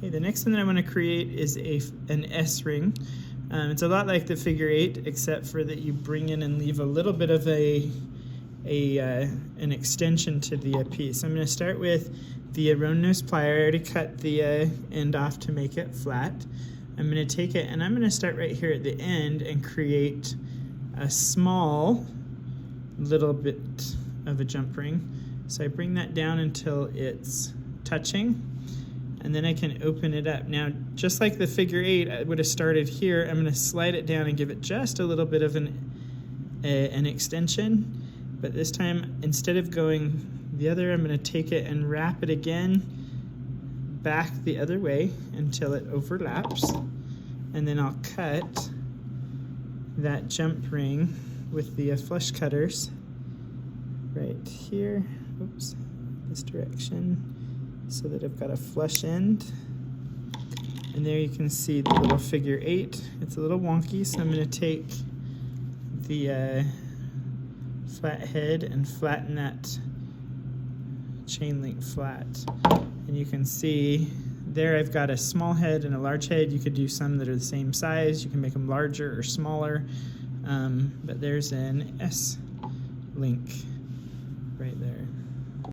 Okay, the next one that I want to create is an S ring. It's a lot like the figure 8, except for that you bring in and leave a little bit of an extension to the piece. I'm going to start with the round nose plier. I already cut the end off to make it flat. I'm going to take it and I'm going to start right here at the end and create a small little bit of a jump ring. So I bring that down until it's touching, and then I can open it up. Now, just like the figure 8, I would have started here. I'm going to slide it down and give it just a little bit of an extension. But this time, instead of going the other, I'm going to take it and wrap it again back the other way until it overlaps. And then I'll cut that jump ring with the flush cutters right here. Oops, this direction, so that I've got a flush end. And there you can see the little figure 8. It's a little wonky, so I'm going to take the flat head and flatten that chain link flat. And you can see there I've got a small head and a large head. You could do some that are the same size. You can make them larger or smaller. But there's an S link right there.